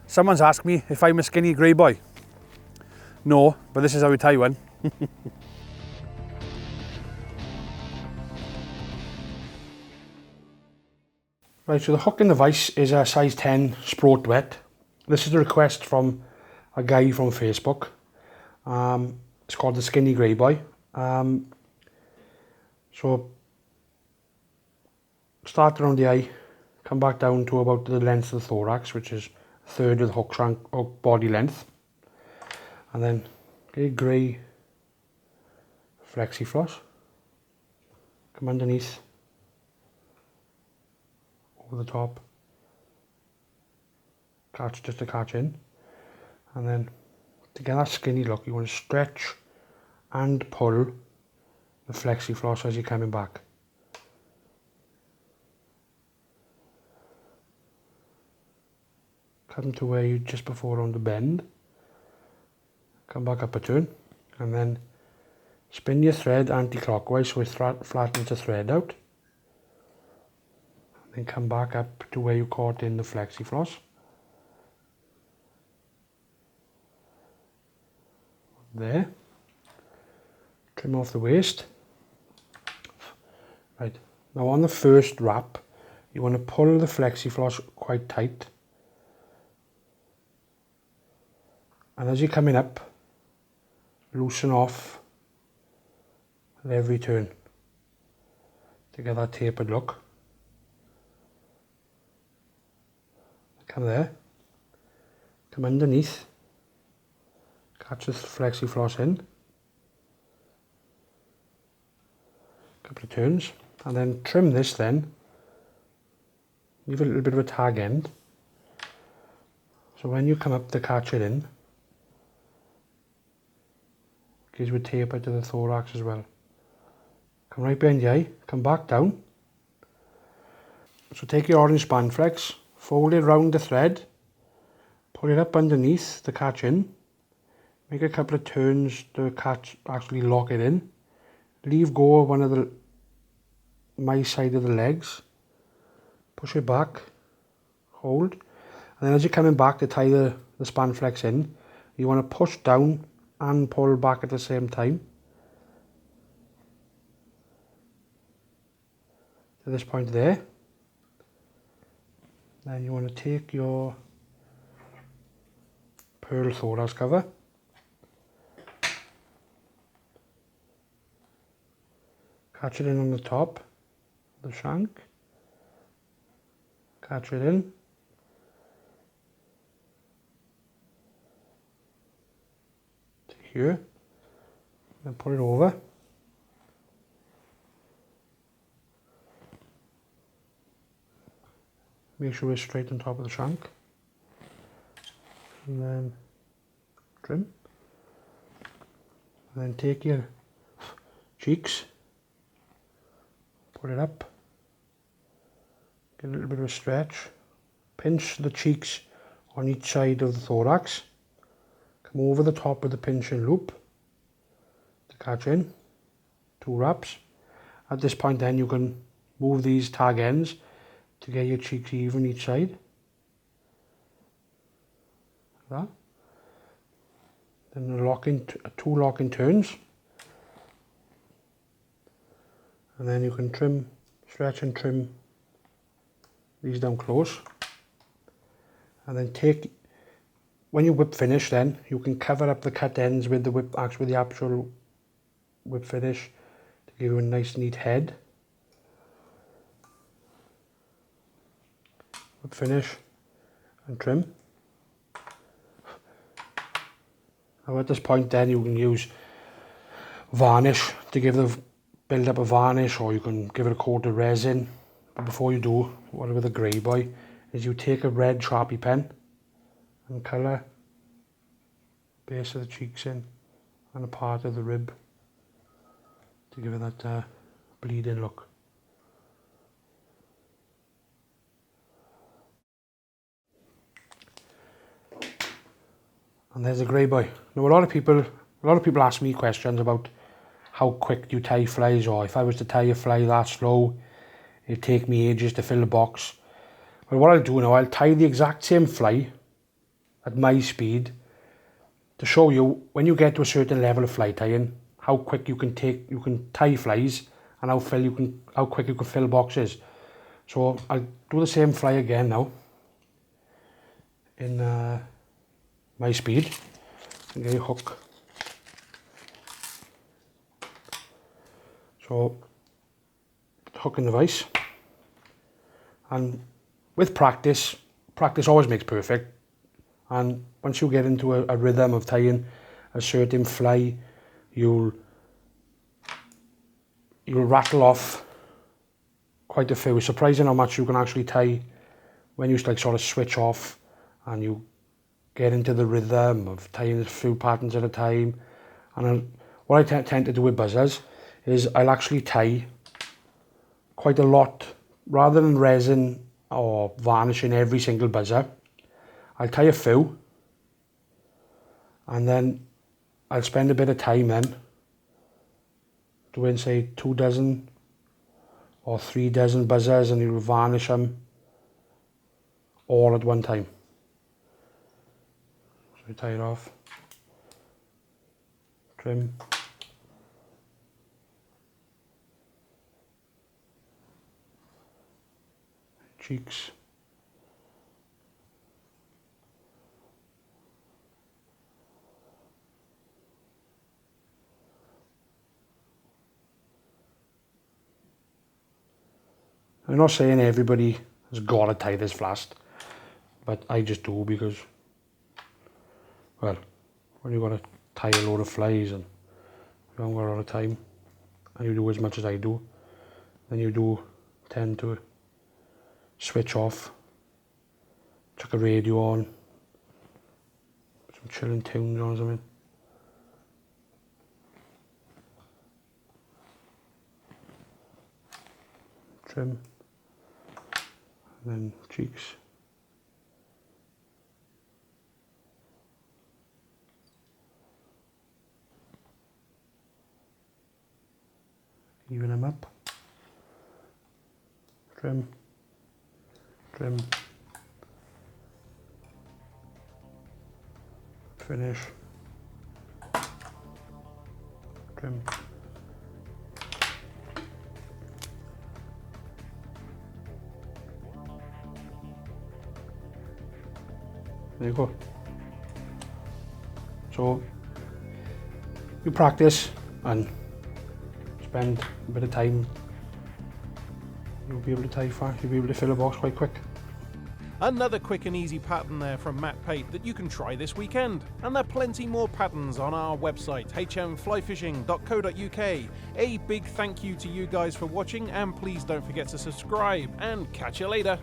Someone's asked me if I'm a skinny grey boy. No, but this is how we tie one. Right, so the hook in the vise is a size 10 Sprott wet. This is a request from a guy from Facebook. It's called the Skinny Grey Boy. So start around the eye, come back down to about the length of the thorax, which is a third of the hook body length. And then get a grey flexi floss, come underneath, over the top, catch just to catch in, and then to get that skinny look you want to stretch and pull the flexi floss as you're coming back. Come to where you just before on the bend, come back up a turn, and then spin your thread anti-clockwise so it flattens the thread out. Then come back up to where you caught in the flexi floss. There. Trim off the waste. Right, now on the first wrap, you want to pull the flexi floss quite tight. And as you're coming up, loosen off at every turn to get that tapered look. Come there, come underneath, catch the flexi floss in, couple of turns, and then trim this then, leave a little bit of a tag end, so when you come up to catch it in, gives you a taper to the thorax as well. Come right behind the eye, come back down, so take your orange spanflex, fold it round the thread, pull it up underneath to catch in, make a couple of turns to actually lock it in, leave go of one of my side of the legs, push it back, hold, and then as you're coming back to tie the spanflex in, you want to push down and pull back at the same time to this point there. Then you want to take your pearl thorax cover, catch it in on the top of the shank, catch it in, to here, then pull it over. Make sure it's straight on top of the shank, and then trim, and then take your cheeks, put it up, get a little bit of a stretch, pinch the cheeks on each side of the thorax, come over the top with the pinching loop to catch in, 2 wraps. At this point then you can move these tag ends to get your cheeks even each side. Like that. Then 2 locking turns. And then you can trim, stretch and trim these down close. And then when you whip finish then, you can cover up the cut ends with the actual whip finish to give you a nice neat head. Finish and trim. Now at this point then you can use varnish to build up a varnish, or you can give it a coat of resin. But before you do, what with a grey boy is you take a red Sharpie pen and colour base of the cheeks in and a part of the rib to give it that bleeding look. And there's a grey boy. Now a lot of people ask me questions about how quick do you tie flies, or if I was to tie a fly that slow, it'd take me ages to fill the box. But what I'll do now, I'll tie the exact same fly at my speed to show you when you get to a certain level of fly tying, how quick you can tie flies and how quick you can fill boxes. So I'll do the same fly again now in my speed and get your hook. So hook in the vise, and with practice always makes perfect, and once you get into a rhythm of tying a certain fly, you'll rattle off quite a few. It's surprising how much you can actually tie when you like sort of switch off and you get into the rhythm of tying a few patterns at a time. And what I tend to do with buzzers is I'll actually tie quite a lot, rather than resin or varnishing every single buzzer. I'll tie a few, and then I'll spend a bit of time then doing say 2 dozen or 3 dozen buzzers, and you'll varnish them all at one time. So you tie it off, trim, cheeks, I'm not saying everybody has got to tie this fast, but I just do because, well, when you've got to tie a load of flies and you haven't got a lot of time and you do as much as I do, then you do tend to switch off, chuck a radio on, some chilling tunes on or something. Trim, and then cheeks. Even them up. Trim, trim, finish, trim. There you go. So you practice and spend a bit of time, you'll be able to tie fast, you'll be able to fill a box quite quick. Another quick and easy pattern there from Matt Pate that you can try this weekend. And there are plenty more patterns on our website, hmflyfishing.co.uk. A big thank you to you guys for watching, and please don't forget to subscribe, and catch you later.